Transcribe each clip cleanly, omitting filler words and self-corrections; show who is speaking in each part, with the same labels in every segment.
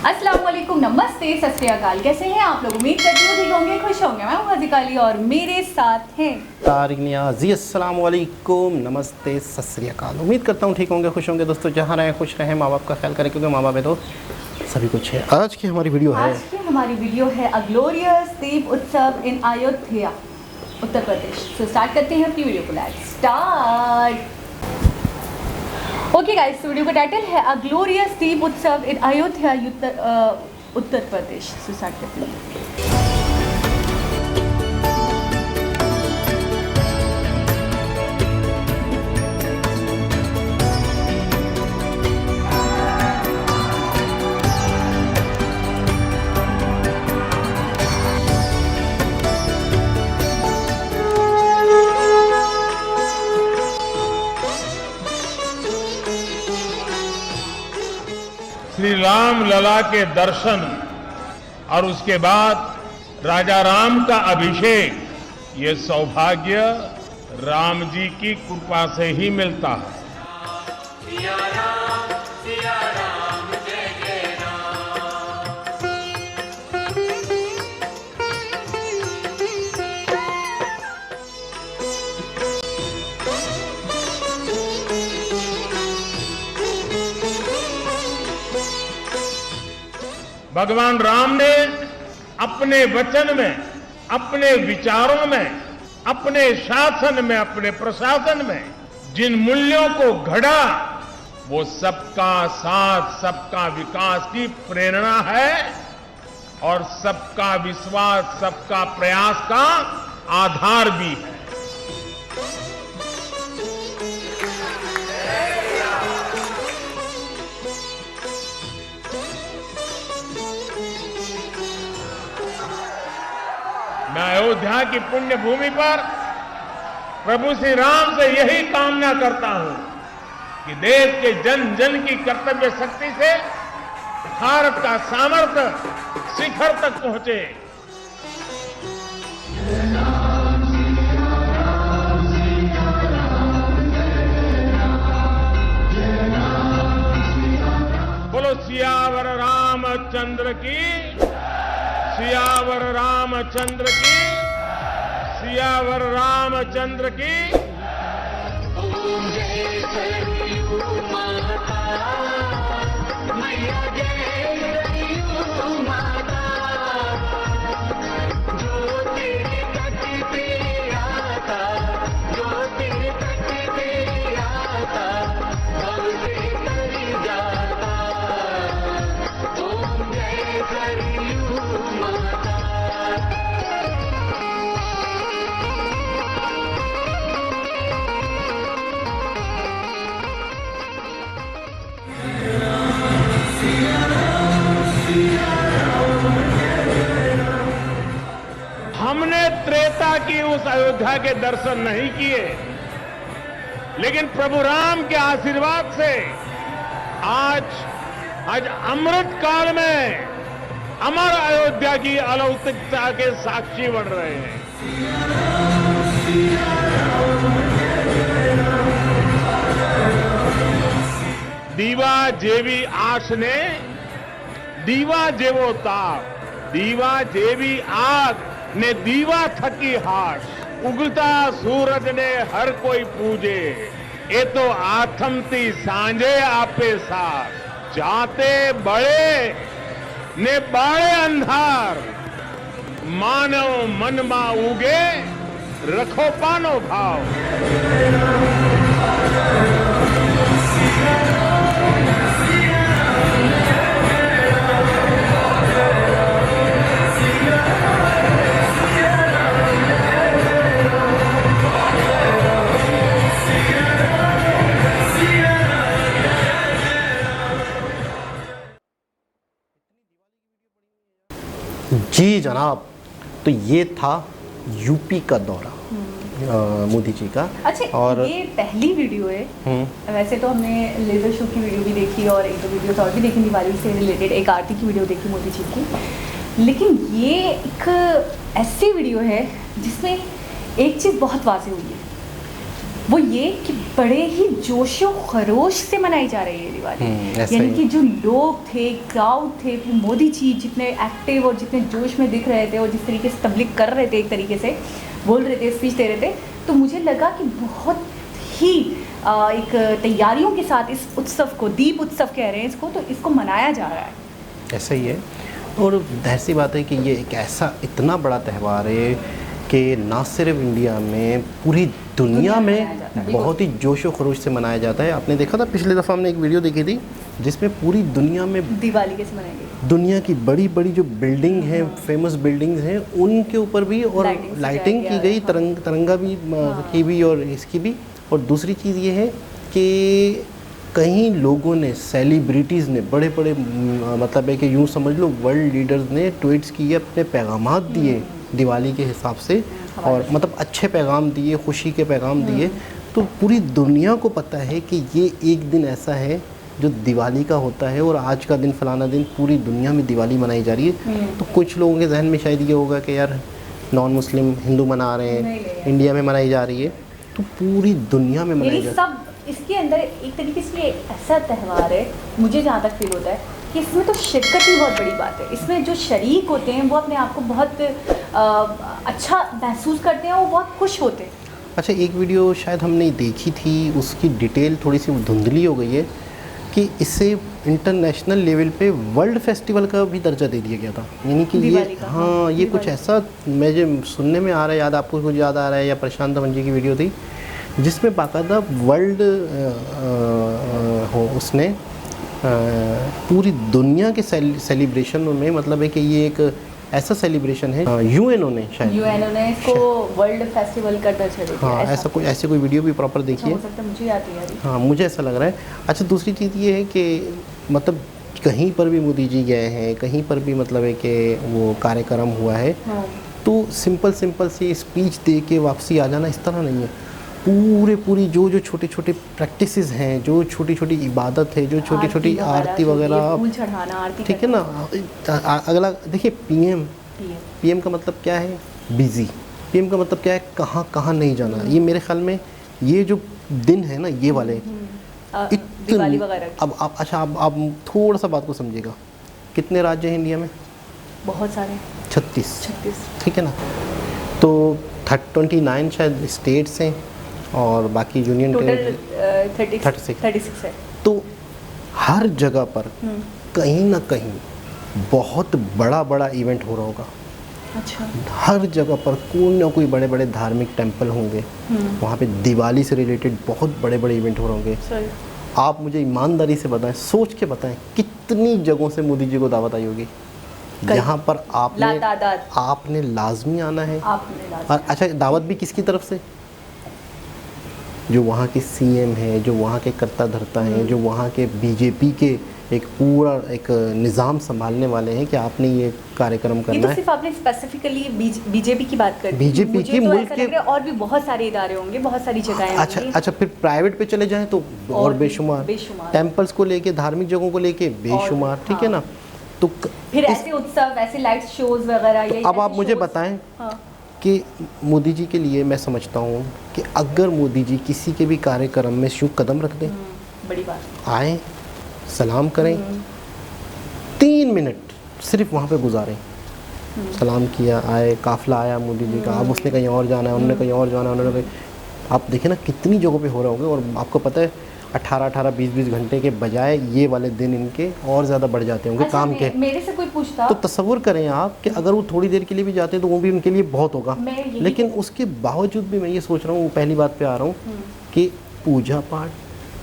Speaker 1: अस्सलाम वालेकुम, नमस्ते, सत श्री अकाल। कैसे हैं आप लोग? उम्मीद करती हूँ ठीक होंगे, खुश होंगे। मैं हूँ हज़ीका अली और मेरे साथ हैं
Speaker 2: तारिक नियाज़ी। अस्सलाम वालेकुम, नमस्ते, सत श्री अकाल। उम्मीद करता हूँ ठीक होंगे, खुश होंगे। दोस्तों जहाँ रहें खुश रहें, माँ बाप का ख्याल करें, क्योंकि माँ बाप है तो सभी कुछ है। आज की हमारी वीडियो है
Speaker 1: अ ग्लोरियस दीप उत्सव इन अयोध्या, उत्तर प्रदेश। तो स्टार्ट करते हैं अपनी वीडियो को। Let's start. Okay guys, video का टाइटल है अ ग्लोरियस दीप उत्सव इन अयोध्या, उत्तर प्रदेश। तो स्टार्ट करते हैं।
Speaker 3: श्री राम लला के दर्शन और उसके बाद राजा राम का अभिषेक, ये सौभाग्य राम जी की कृपा से ही मिलता है।
Speaker 4: सिया राम जय जय राम।
Speaker 3: भगवान राम ने अपने वचन में, अपने विचारों में, अपने शासन में, अपने प्रशासन में जिन मूल्यों को घड़ा, वो सबका साथ, सबका विकास की प्रेरणा है और सबका विश्वास, सबका प्रयास का आधार भी है। मैं अयोध्या की पुण्य भूमि पर प्रभु श्री राम से यही कामना करता हूं कि देश के जन जन की कर्तव्य शक्ति से भारत का सामर्थ्य शिखर तक पहुंचे। बोलो सियावर रामचंद्र की, सियावर रामचंद्र की, सियावर रामचंद्र की।
Speaker 4: ओम जय सरयू माता, मैया जय सरयू माता, जो तेरे तट पे आता, जो तेरे तट पे आता, भव से तर जाता। ओम जय सरयू माता।
Speaker 3: हमने त्रेता की उस अयोध्या के दर्शन नहीं किए, लेकिन प्रभु राम के आशीर्वाद से आज अमृत काल में अमर अयोध्या की अलौकिकता के साक्षी बन रहे हैं। दीवा जेवी आश ने दीवा जेवो ताप, दीवा जेवी आग ने दीवा थकी हाश, उगता सूरज ने हर कोई पूजे, ये तो आथमती सांझे आपे साथ, जाते बड़े ने बाड़े अंधार, मानव मन मा उगे रखो पानो भाव।
Speaker 2: जी जनाब, तो ये था यूपी का दौरा मोदी जी का।
Speaker 1: अच्छा,
Speaker 2: और
Speaker 1: ये पहली वीडियो है। वैसे तो हमने लेजर शो की वीडियो भी देखी और एक दो वीडियोस और भी देखी, दिवाली से रिलेटेड एक आरती की वीडियो देखी मोदी जी की। लेकिन ये एक ऐसी वीडियो है जिसमें एक चीज़ बहुत वाज़ेह हुई है वो ये कि बड़े ही जोशो खरोश से मनाई जा रही है दिवाली।
Speaker 2: ऐसा
Speaker 1: यानी
Speaker 2: ही।
Speaker 1: कि जो लोग थे, क्राउड थे, फिर मोदी जी जितने एक्टिव और जितने जोश में दिख रहे थे और जिस तरीके से तबलीग कर रहे थे, एक तरीके से बोल रहे थे, स्पीच दे रहे थे, तो मुझे लगा कि बहुत ही एक तैयारियों के साथ इस उत्सव को, दीप उत्सव कह रहे हैं इसको, तो इसको मनाया जा रहा है।
Speaker 2: ऐसा ही है। और जाहिर सी बात है कि ये एक ऐसा इतना बड़ा त्यौहार है कि ना सिर्फ इंडिया में, पूरी दुनिया
Speaker 1: मनाया
Speaker 2: में
Speaker 1: जाता है,
Speaker 2: बहुत ही जोशो खरोश से मनाया जाता है। आपने देखा था पिछले दफ़ा हमने एक वीडियो देखी थी जिसमें पूरी दुनिया में
Speaker 1: दिवाली कैसे मनाएंगे,
Speaker 2: दुनिया की बड़ी बड़ी जो बिल्डिंग हैं, फेमस बिल्डिंग्स हैं, उनके ऊपर भी और
Speaker 1: लाइटिंग
Speaker 2: लाइटिंग की गई, तिरंगा भी की भी और इसकी भी। और दूसरी चीज़ ये है कि कई लोगों ने, सेलिब्रिटीज़ ने, बड़े बड़े मतलब है कि यूँ समझ लो वर्ल्ड लीडर्स ने ट्वीट्स किए, अपने पैगामात दिए दिवाली के हिसाब से, और मतलब अच्छे पैगाम दिए, खुशी के पैगाम दिए। तो पूरी दुनिया को पता है कि ये एक दिन ऐसा है जो दिवाली का होता है और आज का दिन, फलाना दिन, पूरी दुनिया में दिवाली मनाई जा रही है। तो कुछ लोगों के जहन में शायद ये होगा कि यार नॉन मुस्लिम हिंदू मना रहे हैं, इंडिया में मनाई जा रही है, तो पूरी दुनिया में मनाई जा रही है।
Speaker 1: सब इसके अंदर एक तरीके से ये ऐसा त्यौहार है, मुझे जहाँ तक फील होता है कि इसमें तो शिरकत ही बहुत बड़ी बात है। इसमें जो शरीक होते हैं वो अपने आप को बहुत अच्छा महसूस करते हैं, वो बहुत खुश होते हैं।
Speaker 2: अच्छा, एक वीडियो शायद हमने देखी थी, उसकी डिटेल थोड़ी सी धुंधली हो गई है कि इसे इंटरनेशनल लेवल पे वर्ल्ड फेस्टिवल का भी दर्जा दे दिया गया था। यानी कि ये, हाँ, ये कुछ ऐसा मुझे सुनने में आ रहा है, याद आपको कुछ याद आ रहा है, या प्रशांत धवन जी की वीडियो थी जिसमें बाकायदा वर्ल्ड उसने पूरी दुनिया के सेलिब्रेशन में, मतलब है कि ये एक ऐसा सेलिब्रेशन है, यूएनओ ने शायद,
Speaker 1: यूएनओ ने इसको वर्ल्ड फेस्टिवल का दर्जा दे दिया।
Speaker 2: हाँ, ऐसे कोई वीडियो भी प्रॉपर देखिए।
Speaker 1: हो सकता है, मुझे याद नहीं आ रही।
Speaker 2: हाँ, मुझे ऐसा लग रहा है। अच्छा, दूसरी चीज़ ये है कि मतलब कहीं पर भी मोदी जी गए हैं, कहीं पर भी मतलब है कि वो कार्यक्रम हुआ है, तो सिंपल सी स्पीच दे के वापसी आ जाना, इस तरह नहीं है। पूरी जो छोटे छोटे प्रैक्टिसेस हैं, जो छोटी छोटी इबादत है, जो छोटी छोटी आरती वगैरह,
Speaker 1: फूल चढ़ाना, आरती,
Speaker 2: ठीक है ना। अगला देखिए, पीएम का मतलब क्या है, बिज़ी। पीएम का मतलब क्या है, कहाँ नहीं जाना। ये मेरे ख्याल में ये जो दिन है ना, ये वाले
Speaker 1: दिवाली वगैरह।
Speaker 2: अब आप, अच्छा, आप थोड़ा सा बात को समझिएगा, कितने राज्य हैं इंडिया में?
Speaker 1: बहुत सारे,
Speaker 2: 36,
Speaker 1: 36,
Speaker 2: ठीक है ना। तो 29 शायद स्टेट्स हैं और बाकी यूनियन टेरिटरी
Speaker 1: 36 है।
Speaker 2: तो हर जगह पर कहीं ना कहीं बहुत बड़ा इवेंट हो रहा होगा।
Speaker 1: अच्छा।
Speaker 2: हर जगह पर कोई ना कोई बड़े बड़े धार्मिक टेंपल होंगे, वहाँ पे दिवाली से रिलेटेड बहुत बड़े इवेंट हो रहे होंगे। आप मुझे ईमानदारी से बताएं, सोच के बताएं, कितनी जगहों से मोदी जी को दावत आई होगी यहाँ पर आपने लाजमी आना है। और अच्छा, दावत भी किसकी तरफ से? जो वहाँ के सीएम हैं, जो वहाँ के कर्ता धर्ता हैं, जो वहाँ के बीजेपी के एक पूरा एक निज़ाम संभालने वाले हैं कि आपने ये कार्यक्रम करना है।
Speaker 1: ये तो सिर्फ आपने स्पेसिफिकली बीजेपी की बात कर दी।
Speaker 2: बीजेपी की,
Speaker 1: तो
Speaker 2: मुल्क के
Speaker 1: और भी बहुत सारे इदारे होंगे, बहुत सारी जगहें होंगी।
Speaker 2: अच्छा, फिर प्राइवेट पे चले जाएं तो और बेशुमार टेम्पल्स को लेके, धार्मिक जगहों को लेके बेशुमार, ठीक है ना। तो
Speaker 1: फिर ऐसे उत्सव, ऐसे लाइट शोज वगैरह।
Speaker 2: तो अब आप मुझे बताएं कि मोदी जी के लिए, मैं समझता हूँ कि अगर मोदी जी किसी के भी कार्यक्रम में शुभ कदम रख दें,
Speaker 1: बड़ी बात,
Speaker 2: आए, सलाम करें, 3 मिनट सिर्फ वहाँ पे गुजारें, सलाम किया, आए, काफिला आया मोदी जी का, अब उसने कहीं और जाना है, उन्होंने कहीं और जाना है, उन्होंने कहीं, आप देखें ना कितनी जगहों पे हो रहे होंगे। और आपको पता है 18-18, 20-20 घंटे के बजाय ये वाले दिन इनके और ज़्यादा बढ़ जाते होंगे काम के।
Speaker 1: मेरे से कोई पूछता
Speaker 2: तो तसव्वुर करें आप कि अगर वो थोड़ी देर के लिए भी जाते हैं तो वो भी उनके लिए बहुत होगा। लेकिन उसके बावजूद भी मैं ये सोच रहा हूँ, पहली बात पे आ रहा हूँ कि पूजा पाठ,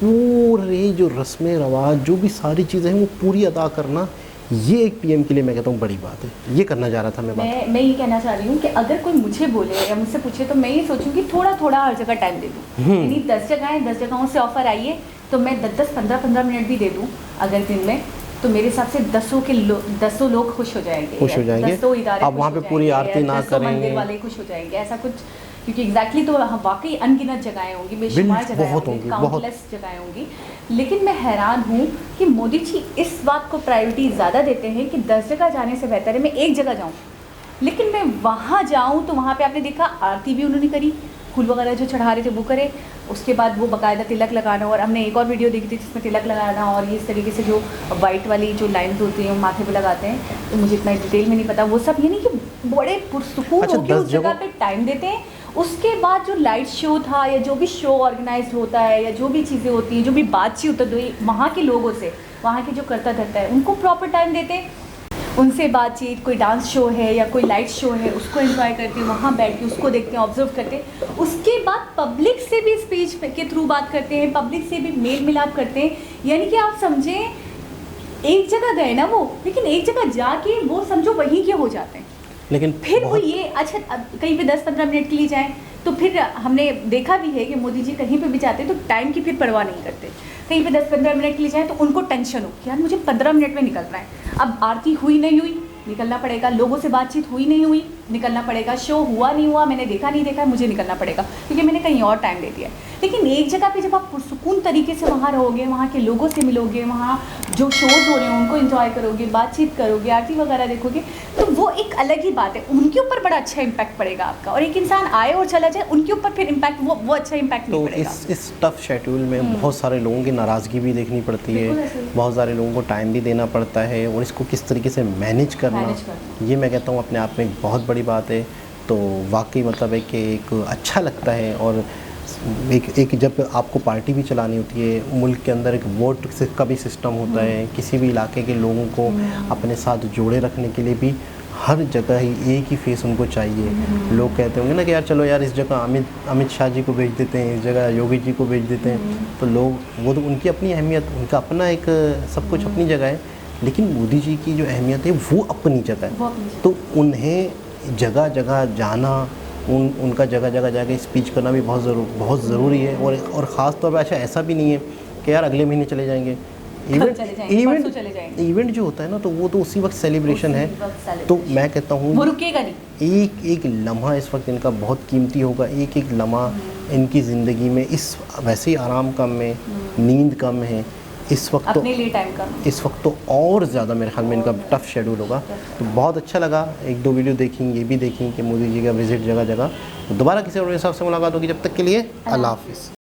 Speaker 2: पूरे जो रस्में रवाज, जो भी सारी चीज़ें हैं वो पूरी अदा करना, ये एक पीएम के लिए मैं कहता हूँ बड़ी बात है। ये करना चाह रहा था
Speaker 1: मैं ये कहना चाह रही हूँ कि अगर कोई मुझे बोले या मुझसे पूछे तो मैं ये सोचूं कि थोड़ा हर जगह टाइम दे दूँ। यानी 10 जगहों से ऑफर आई है तो मैं 10-10, 15-15 मिनट भी दे दूँ अगर दिन में, तो मेरे हिसाब से 10 लोग खुश हो जाएंगे, 10 इदारे।
Speaker 2: अब वहाँ पे पूरी आरती ना करेंगे,
Speaker 1: मंदिर वाले खुश हो जाएंगे, ऐसा कुछ, क्योंकि एग्जैक्टली तो वाकई अनगिनत जगहें होंगी, बेशुमार जगहें होंगी, काउंटलेस जगहें होंगी। लेकिन मैं हैरान हूँ कि मोदी जी इस बात को प्रायोरिटी ज़्यादा देते हैं कि 10 जगह जाने से बेहतर है मैं एक जगह जाऊँ। लेकिन मैं वहाँ जाऊँ तो वहाँ पे आपने देखा आरती भी उन्होंने करी, फूल वगैरह जो चढ़ा रहे थे वो करे, उसके बाद वो बाकायदा तिलक लगाना। और हमने एक और वीडियो देखी थी जिसमें तिलक लगाना और ये इस तरीके से जो वाइट वाली जो लाइन्स होती हैं वो माथे पे लगाते हैं, तो मुझे इतना डिटेल में नहीं पता वो सब। यानी कि बड़े पुरसुकून
Speaker 2: अच्छा,
Speaker 1: होकर
Speaker 2: 10
Speaker 1: उस जगह पे टाइम देते हैं। उसके बाद जो लाइट शो था या जो भी शो ऑर्गेनाइज होता है या जो भी चीज़ें होती हैं, जो भी बातचीत होती है वहाँ के लोगों से, वहाँ के जो करता धरता है उनको प्रॉपर टाइम देते हैं, उनसे बातचीत, कोई डांस शो है या कोई लाइट शो है उसको एंजॉय करते हैं, वहाँ बैठ के उसको देखते हैं, ऑब्जर्व करते हैं। उसके बाद पब्लिक से भी स्पीच के थ्रू बात करते हैं, पब्लिक से भी मेल मिलाप करते हैं। यानी कि आप समझें एक जगह गए ना वो, लेकिन एक जगह जाके वो समझो वहीं के हो जाते हैं।
Speaker 2: लेकिन
Speaker 1: फिर वो ये अच्छा अब कहीं पे 10-15 मिनट के लिए जाएं तो फिर हमने देखा भी है कि मोदी जी कहीं पे भी जाते हैं तो टाइम की फिर परवाह नहीं करते। कहीं पे 10-15 मिनट के लिए जाएं तो उनको टेंशन हो कि यार मुझे 15 मिनट में निकलना है। अब आरती हुई नहीं हुई निकलना पड़ेगा, लोगों से बातचीत हुई नहीं हुई निकलना पड़ेगा, शो हुआ नहीं हुआ, मैंने देखा नहीं देखा, मुझे निकलना पड़ेगा क्योंकि मैंने कहीं और टाइम दे दिया है। लेकिन एक जगह पे जब आप पुरसुकून तरीके से वहाँ रहोगे, वहाँ के लोगों से मिलोगे, वहाँ जो शोज़ हो रहे हैं उनको एंजॉय करोगे, बातचीत करोगे, आरती वगैरह देखोगे, तो वो एक अलग ही बात है। उनके ऊपर बड़ा अच्छा इम्पैक्ट पड़ेगा आपका। और एक इंसान आए और चला जाए उनके ऊपर फिर इम्पैक्ट वो अच्छा इम्पैक्ट नहीं
Speaker 2: तो
Speaker 1: पड़ेगा।
Speaker 2: इस टफ शेड्यूल में बहुत सारे लोगों की नाराज़गी भी देखनी पड़ती
Speaker 1: बिल्कुल
Speaker 2: है,
Speaker 1: ऐसे ही।
Speaker 2: बहुत सारे लोगों को टाइम भी देना पड़ता है और इसको किस तरीके से मैनेज करना, ये मैं कहता हूँ अपने आप में एक बहुत बड़ी बात है। तो वाकई मतलब है कि एक अच्छा लगता है। और एक जब आपको पार्टी भी चलानी होती है, मुल्क के अंदर एक वोट का भी सिस्टम होता है, किसी भी इलाके के लोगों को अपने साथ जोड़े रखने के लिए भी हर जगह ही एक ही फेस उनको चाहिए। लोग कहते होंगे ना कि यार चलो यार इस जगह अमित शाह जी को भेज देते हैं, इस जगह योगी जी को भेज देते हैं, तो लोग वो तो उनकी अपनी अहमियत, उनका अपना एक सब कुछ अपनी जगह है, लेकिन मोदी जी की जो अहमियत है वो अपनी जगह है। तो उन्हें जगह जगह जाना, उनका जगह जगह जाके स्पीच करना भी बहुत ज़रूरी है। और ख़ास तौर पे अच्छा ऐसा भी नहीं है कि यार अगले महीने चले जाएंगे, इवेंट जो होता है ना तो वो तो उसी वक्त सेलिब्रेशन है। तो मैं कहता हूँ
Speaker 1: वो रुकेगा नहीं।
Speaker 2: एक लम्हा इस वक्त इनका बहुत कीमती होगा, एक लम्हा इनकी ज़िंदगी में, इस वैसे ही आराम कम में, नींद कम है इस वक्त,
Speaker 1: अपने लिए टाइम का
Speaker 2: इस वक्त तो और ज़्यादा मेरे ख्याल में इनका टफ शेड्यूल होगा। तो बहुत अच्छा लगा, 1-2 वीडियो देखी, ये भी देखी कि मोदी जी का विजिट जगह जगह। तो दोबारा किसी और के हिसाब से मुलाकात होगी, जब तक के लिए अल्लाह हाफिज़।